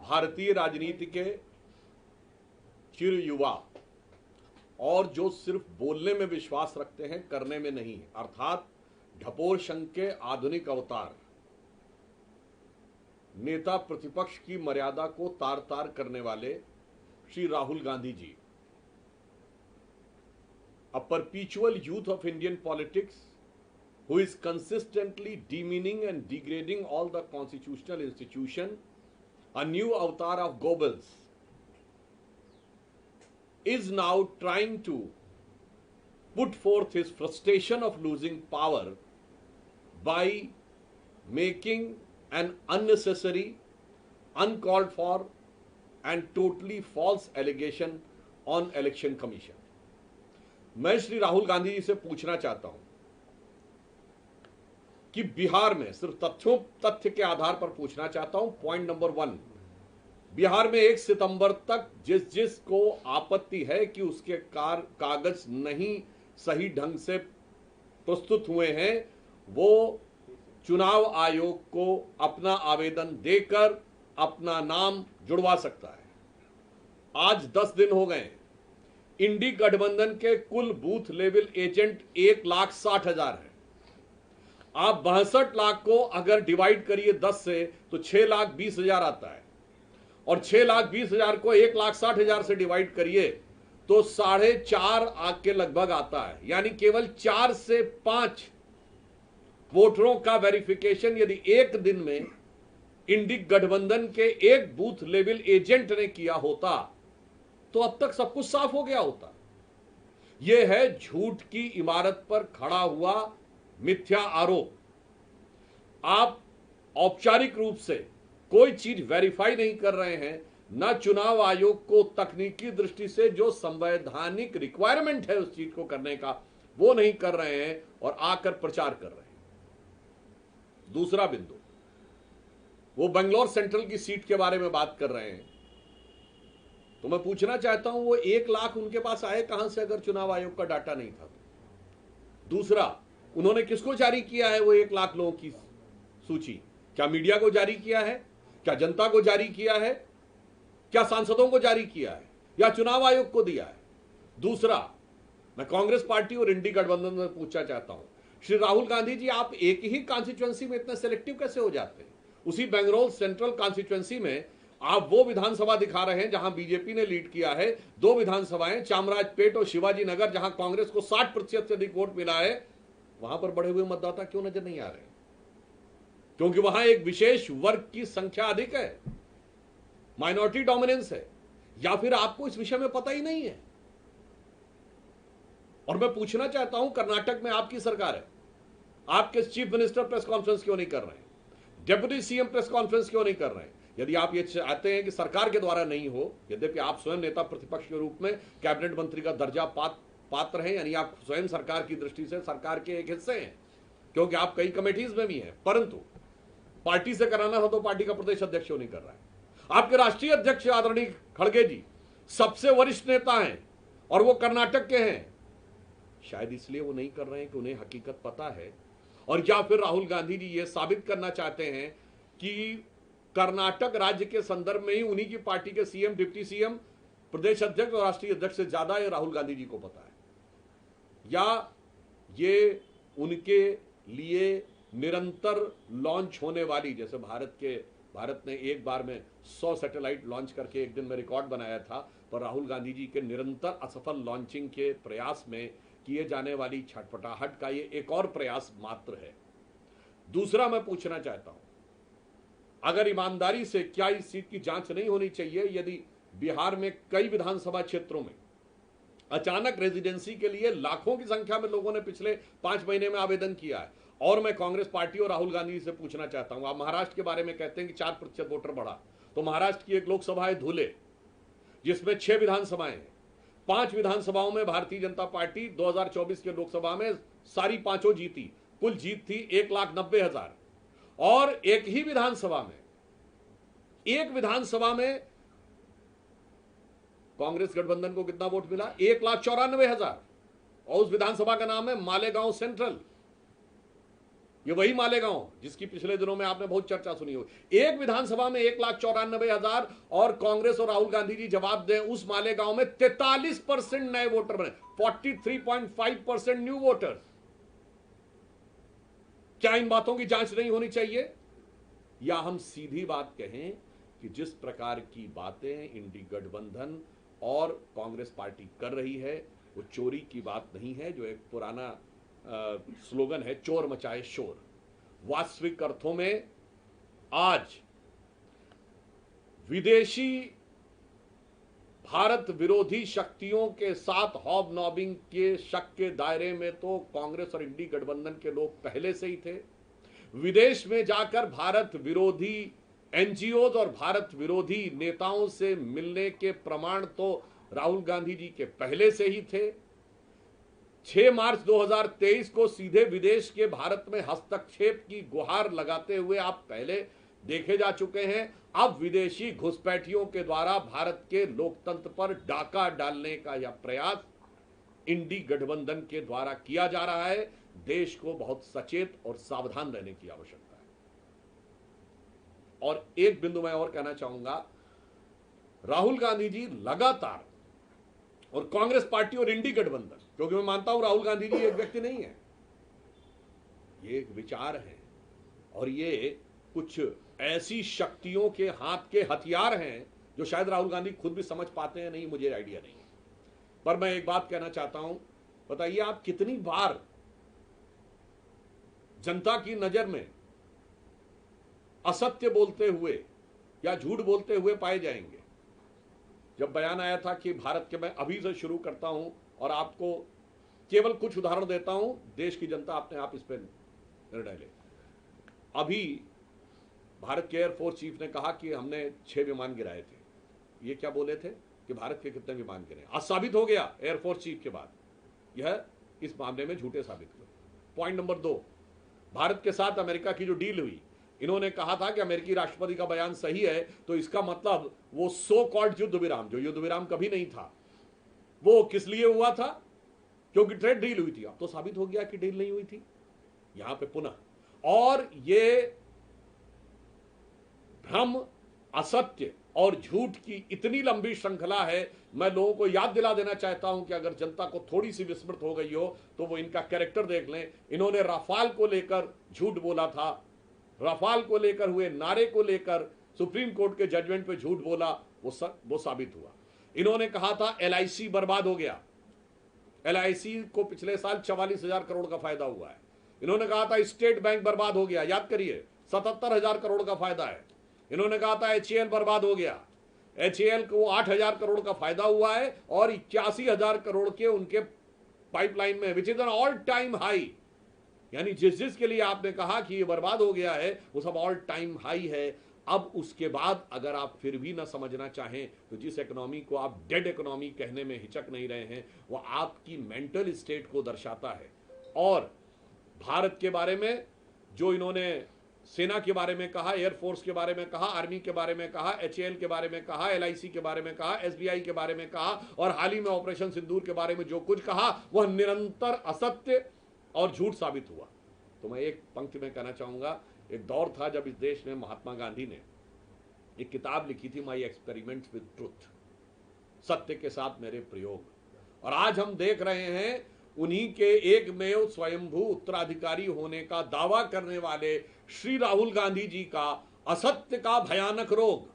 भारतीय राजनीति के चिर युवा और जो सिर्फ बोलने में विश्वास रखते हैं, करने में नहीं, अर्थात ढपोर संघ के आधुनिक अवतार, नेता प्रतिपक्ष की मर्यादा को तार तार करने वाले Shri Rahul Gandhi ji, a perpetual youth of Indian politics who is consistently demeaning and degrading all the constitutional institution, a new avatar of Goebbels, is now trying to put forth his frustration of losing power by making an unnecessary, uncalled for and totally false allegation on election commission. मैं श्री राहुल गांधी जी से पूछना चाहता हूं कि बिहार में, सिर्फ तथ्य के आधार पर पूछना चाहता हूं, पॉइंट नंबर 1, बिहार में 1 सितंबर तक जिस को आपत्ति है कि उसके कागज नहीं सही ढंग से प्रस्तुत हुए हैं, वो चुनाव आयोग को अपना आवेदन देकर अपना नाम जुड़वा सकता है। आज 10 दिन हो गए। इंडी गठबंधन के कुल बूथ लेवल एजेंट 1,60,000 है। आप 62 लाख को अगर डिवाइड करिए 10 से तो 6,20,000 आता है, और 6,20,000 को 1,60,000 से डिवाइड करिए तो 4.5 के लगभग आता है। यानी केवल 4 से 5 वोटरों का वेरिफिकेशन यदि एक दिन में इंडी गठबंधन के एक बूथ लेवल एजेंट ने किया होता तो अब तक सब कुछ साफ हो गया होता। यह है झूठ की इमारत पर खड़ा हुआ मिथ्या आरोप। आप औपचारिक रूप से कोई चीज वेरीफाई नहीं कर रहे हैं, न चुनाव आयोग को तकनीकी दृष्टि से जो संवैधानिक रिक्वायरमेंट है उस चीज को करने का वो नहीं कर रहे हैं, और आकर प्रचार कर रहे हैं। दूसरा बिंदु, वो बेंगलोर सेंट्रल की सीट के बारे में बात कर रहे हैं, तो मैं पूछना चाहता हूं वो 1 लाख उनके पास आए कहां से अगर चुनाव आयोग का डाटा नहीं था तो? दूसरा, उन्होंने किसको जारी किया है वो 1 लाख लोगों की सूची? क्या मीडिया को जारी किया है? क्या जनता को जारी किया है? क्या सांसदों को जारी किया है, या चुनाव आयोग को दिया है? दूसरा, मैं कांग्रेस पार्टी और इंडी गठबंधन में पूछना चाहता हूं, श्री राहुल गांधी जी, आप एक ही कॉन्स्टिट्यूएंसी में इतने सिलेक्टिव कैसे हो जाते हैं? उसी बेंगलोर सेंट्रल कॉन्स्टिट्यूएंसी में आप वो विधानसभा दिखा रहे हैं जहां बीजेपी ने लीड किया है, 2 विधानसभाएं चामराजपेट और शिवाजी नगर, जहां कांग्रेस को 60% से अधिक वोट मिला है, वहां पर बढ़े हुए मतदाता क्यों नजर नहीं आ रहे? क्योंकि वहां एक विशेष वर्ग की संख्या अधिक है, माइनॉरिटी डोमिनेंस है, या फिर आपको इस विषय में पता ही नहीं है? और मैं पूछना चाहता हूं, कर्नाटक में आपकी सरकार है, आपके चीफ मिनिस्टर प्रेस कॉन्फ्रेंस क्यों नहीं कर रहे हैं? डेप्यूटी सीएम प्रेस कॉन्फ्रेंस क्यों नहीं कर रहे हैं? यदि आप ये चाहते हैं कि सरकार के द्वारा नहीं हो, यद्यपि आप स्वयं नेता प्रतिपक्ष के रूप में कैबिनेट मंत्री का दर्जा पात्र हैं, यानी आप स्वयं सरकार की दृष्टि से सरकार के एक हिस्से हैं, क्योंकि आप कई कमेटीज में भी हैं, परंतु पार्टी से कराना था तो पार्टी का प्रदेश अध्यक्ष क्यों नहीं कर रहा है? आपके राष्ट्रीय अध्यक्ष आदरणीय खड़गे जी सबसे वरिष्ठ नेता हैं और वो कर्नाटक के हैं। शायद इसलिए वो नहीं कर रहे हैं कि उन्हें हकीकत पता है, और या फिर राहुल गांधी जी ये साबित करना चाहते हैं कि कर्नाटक राज्य के संदर्भ में ही उन्हीं की पार्टी के सीएम, डिप्टी सीएम, प्रदेश अध्यक्ष और राष्ट्रीय अध्यक्ष से ज्यादा ये राहुल गांधी जी को पता है, या ये उनके लिए निरंतर लॉन्च होने वाली, जैसे भारत ने एक बार में 100 सैटेलाइट लॉन्च करके एक दिन में रिकॉर्ड बनाया था, पर राहुल गांधी जी के निरंतर असफल लॉन्चिंग के प्रयास में किए जाने वाली छटपटाहट का ये एक और प्रयास मात्र है। दूसरा, मैं पूछना चाहता हूं, अगर ईमानदारी से क्या इस सीट की जांच नहीं होनी चाहिए? यदि बिहार में कई विधानसभा क्षेत्रों में अचानक रेजिडेंसी के लिए लाखों की संख्या में लोगों ने पिछले 5 महीने में आवेदन किया है, और मैं कांग्रेस पार्टी और राहुल गांधी से पूछना चाहता हूं, आप महाराष्ट्र के बारे में कहते हैं कि 4% वोटर बढ़ा, तो महाराष्ट्र की एक लोकसभा है धुले, जिसमें 6 विधानसभाएं हैं। 5 विधानसभाओं में भारतीय जनता पार्टी 2024 के लोकसभा में सारी 5 जीती, कुल जीत थी 1,90,000, और एक ही विधानसभा में कांग्रेस गठबंधन को कितना वोट मिला? 1,94,000, और उस विधानसभा का नाम है मालेगांव सेंट्रल। ये वही मालेगांव जिसकी पिछले दिनों में आपने बहुत चर्चा सुनी हो। एक विधानसभा में 1,94,000 और कांग्रेस और राहुल गांधी जी जवाब दें, उस मालेगांव में 43% नए वोटर बने, 43.5% न्यू वोटर्स। क्या इन बातों की जांच नहीं होनी चाहिए? या हम सीधी बात कहें कि जिस प्रकार की बातें इंडी गठबंधन और कांग्रेस पार्टी कर रही है वो चोरी की बात नहीं है, जो एक पुराना स्लोगन है, चोर मचाए शोर। वास्तविक अर्थों में आज विदेशी भारत विरोधी शक्तियों के साथ हॉबनॉबिंग के शक के दायरे में तो कांग्रेस और इंडी गठबंधन के लोग पहले से ही थे। विदेश में जाकर भारत विरोधी एनजीओ और भारत विरोधी नेताओं से मिलने के प्रमाण तो राहुल गांधी जी के पहले से ही थे। 6 मार्च 2023 को सीधे विदेश के भारत में हस्तक्षेप की गुहार लगाते हुए आप पहले देखे जा चुके हैं। अब विदेशी घुसपैठियों के द्वारा भारत के लोकतंत्र पर डाका डालने का यह प्रयास इंडी गठबंधन के द्वारा किया जा रहा है। देश को बहुत सचेत और सावधान रहने की आवश्यकता है। और एक बिंदु मैं और कहना चाहूंगा, राहुल गांधी जी लगातार, और कांग्रेस पार्टी और इंडी गठबंधन, क्योंकि मैं मानता हूं राहुल गांधी जी एक व्यक्ति नहीं है, ये एक विचार है और ये कुछ ऐसी शक्तियों के हाथ के हथियार हैं जो शायद राहुल गांधी खुद भी समझ पाते हैं, नहीं मुझे आइडिया नहीं है। पर मैं एक बात कहना चाहता हूं, बताइए आप कितनी बार जनता की नजर में असत्य बोलते हुए या झूठ बोलते हुए पाए जाएंगे? जब बयान आया था कि भारत के, मैं अभी से शुरू करता हूं और आपको केवल कुछ उदाहरण देता हूं, देश की जनता अपने आप इस पर निर्णय ले। अभी भारत के एयरफोर्स चीफ ने कहा कि हमने 6 विमान गिराए थे। ये क्या बोले थे कि भारत के कितने विमान गिरे? आज साबित हो गया एयरफोर्स चीफ के बाद, यह इस मामले में झूठे साबित हुए। पॉइंट नंबर 2, भारत के साथ अमेरिका की जो डील हुई, इन्होंने कहा था कि अमेरिकी राष्ट्रपति का बयान सही है, तो इसका मतलब वो सो कॉल्ड युद्ध विराम, जो युद्ध विराम कभी नहीं था, वो किस लिए हुआ था? क्योंकि ट्रेड डील हुई थी। अब तो साबित हो गया कि डील नहीं हुई थी। यहां पे पुनः, और ये भ्रम, असत्य और झूठ की इतनी लंबी श्रृंखला है। मैं लोगों को याद दिला देना चाहता हूं कि अगर जनता को थोड़ी सी विस्मृत हो गई हो तो वो इनका कैरेक्टर देख लें। इन्होंने राफाल को लेकर झूठ बोला था, राफाल को लेकर हुए नारे को लेकर सुप्रीम कोर्ट के जजमेंट पे झूठ बोला, वो साबित हुआ। इन्होंने कहा था LIC बर्बाद हो गया, LIC को पिछले साल 44,000 करोड़ का फायदा हुआ है। इन्होंने कहा था स्टेट बैंक बर्बाद हो गया, याद करिए 77,000 करोड़ का फायदा है। इन्होंने कहा था HAL बर्बाद हो गया, HAL को 8,000 करोड़ का फायदा हुआ है और 81,000 करोड़ के उनके पाइपलाइन में, which is an all time high. यानी जिसके लिए आपने कहा कि ये बर्बाद हो गया है वो सब ऑल टाइम हाई है। अब उसके बाद अगर आप फिर भी ना समझना चाहें तो जिस इकोनॉमी को आप डेड इकोनॉमी कहने में हिचक नहीं रहे हैं, वो आपकी मेंटल स्टेट को दर्शाता है। और भारत के बारे में जो इन्होंने सेना के बारे में कहा, एयरफोर्स के बारे में कहा, आर्मी के बारे में कहा, HAL के बारे में कहा, LIC के बारे में कहा, SBI के बारे में कहा, और हाल ही में ऑपरेशन सिंदूर के बारे में जो कुछ कहा वह निरंतर असत्य और झूठ साबित हुआ। तो मैं एक पंक्ति में कहना चाहूंगा, एक दौर था जब इस देश में महात्मा गांधी ने एक किताब लिखी थी, माई एक्सपेरिमेंट्स विद ट्रुथ, सत्य के साथ मेरे प्रयोग। और आज हम देख रहे हैं उन्हीं के एकमेव स्वयंभू उत्तराधिकारी होने का दावा करने वाले श्री राहुल गांधी जी का असत्य का भयानक रोग।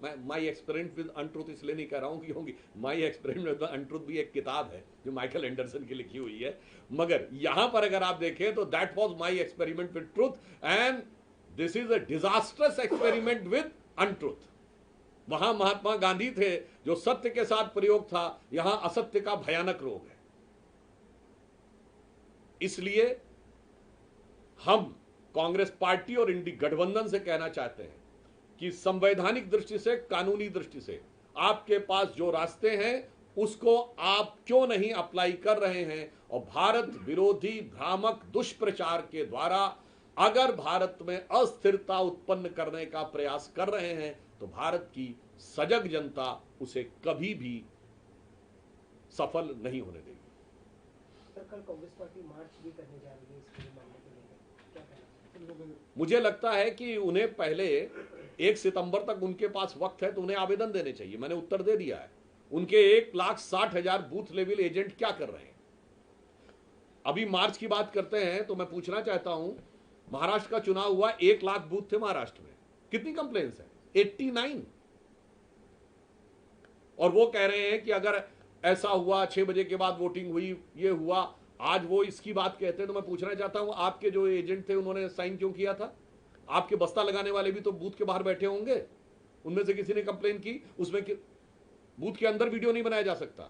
मैं माई एक्सपेरिमेंट विद अनट्रूथ इसलिए नहीं कह रहा हूं क्योंकि माई एक्सपेरिमेंट विद अनट्रूथ भी एक किताब है जो माइकल एंडरसन की लिखी हुई है, मगर यहां पर अगर आप देखें तो that was my experiment with truth and this is a disastrous experiment with untruth. वहां महात्मा गांधी थे जो सत्य के साथ प्रयोग था, यहां असत्य का भयानक रोग है। इसलिए हम कांग्रेस पार्टी और इंडी गठबंधन से कहना चाहते हैं कि संवैधानिक दृष्टि से, कानूनी दृष्टि से आपके पास जो रास्ते हैं उसको आप क्यों नहीं अप्लाई कर रहे हैं, और भारत विरोधी भ्रामक दुष्प्रचार के द्वारा अगर भारत में अस्थिरता उत्पन्न करने का प्रयास कर रहे हैं तो भारत की सजग जनता उसे कभी भी सफल नहीं होने देगी। सर, कल कांग्रेस पार्टी मार्च भी करने जा रही है इस पूरे मामले को लेकर, मुझे लगता है कि उन्हें पहले 1 सितंबर तक उनके पास वक्त है, तो उन्हें आवेदन देने चाहिए। मैंने उत्तर दे दिया है। उनके 1,60,000 बूथ लेवल एजेंट क्या कर रहे हैं? अभी मार्च की बात करते हैं तो मैं पूछना चाहता हूं, महाराष्ट्र का चुनाव हुआ, 1 लाख बूथ थे महाराष्ट्र में, कितनी कंप्लेंट्स है? 89। और वो कह रहे हैं कि अगर ऐसा हुआ 6 बजे के बाद वोटिंग हुई, ये हुआ, आज वो इसकी बात कहते हैं। तो मैं पूछना चाहता हूं, आपके जो एजेंट थे उन्होंने साइन क्यों किया था? आपके बस्ता लगाने वाले भी तो बूथ के बाहर बैठे होंगे, उनमें से किसी ने कंप्लेन की? उसमें बूथ के अंदर वीडियो नहीं बनाया जा सकता,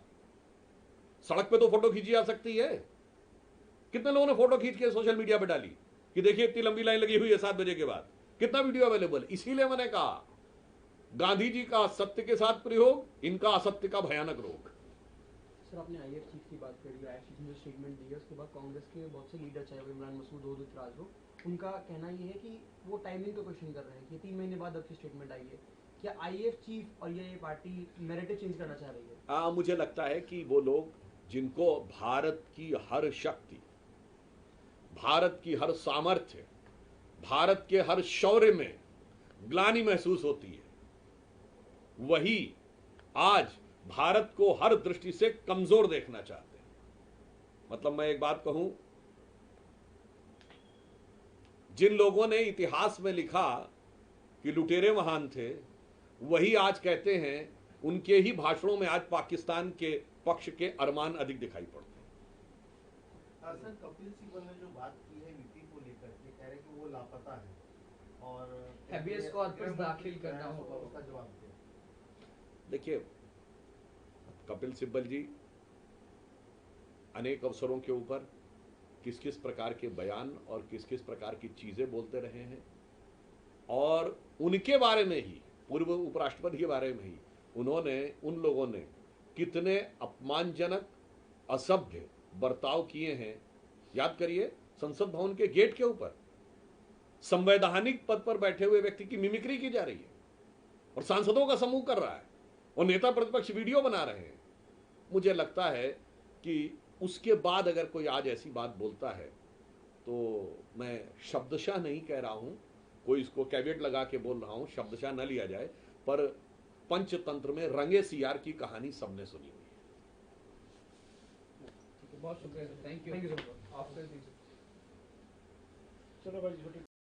सड़क पे तो फोटो खींची जा सकती है। कितने लोगों ने फोटो खींच के सोशल मीडिया पे डाली कि देखिए इतनी लंबी लाइन लगी हुई है 7 बजे के बाद, कितना वीडियो अवेलेबल। इसीलिए मैंने कहा, गांधी जी का सत्य के साथ प्रयोग, इनका असत्य का भयानक रोग। सर, आपने आईएएफ चीफ की बात करी, आईएएफ चीफ ने जो स्टेटमेंट दी है उसके बाद कांग्रेस के बहुत से लीडर, चाहे वो इमरान मसूद हो, उदित राज हो, उनका कहना ये है कि वो टाइमिंग को क्वेश्चन कर रहे हैं कि 3 महीने बाद आपकी स्टेटमेंट आई है, क्या आईएएफ चीफ और ये पार्टी नैरेटिव चेंज करना चाह रही है? मुझे लगता है कि वो लोग जिनको भारत की हर शक्ति, भारत की हर सामर्थ्य, भारत के हर शौर्य में ग्लानि महसूस होती है, वही आज भारत को हर दृष्टि से कमजोर देखना चाहते हैं। मतलब मैं एक बात कहूं, जिन लोगों ने इतिहास में लिखा कि लुटेरे महान थे, वही आज कहते हैं, उनके ही भाषणों में आज पाकिस्तान के पक्ष के अरमान अधिक दिखाई पड़ते हैं। सर, कपिल सिब्बल ने जो बात की है नीति को लेकर के, कह रहे कि वो लापता है और हैबियस कॉर्पस दाखिल करना होगा, उसका जवाब दिया। देखिए, कपिल सिब्बल जी अनेक अवसरों के ऊपर किस किस प्रकार के बयान और किस किस प्रकार की चीजें बोलते रहे हैं, और उनके बारे में ही, पूर्व उपराष्ट्रपति के बारे में ही उन्होंने, उन लोगों ने कितने अपमानजनक, असभ्य बर्ताव किए हैं। याद करिए, संसद भवन के गेट के ऊपर संवैधानिक पद पर बैठे हुए व्यक्ति की मिमिक्री की जा रही है और सांसदों का समूह कर रहा है और नेता प्रतिपक्ष वीडियो बना रहे हैं। मुझे लगता है कि उसके बाद अगर कोई आज ऐसी बात बोलता है, तो मैं शब्दशः नहीं कह रहा हूं, कोई इसको कैविएट लगा के बोल रहा हूं, शब्दशः न लिया जाए, पर पंचतंत्र में रंगे सियार की कहानी सबने सुनी हुई है। बहुत शुक्रिया, थैंक यू। चलो भाई।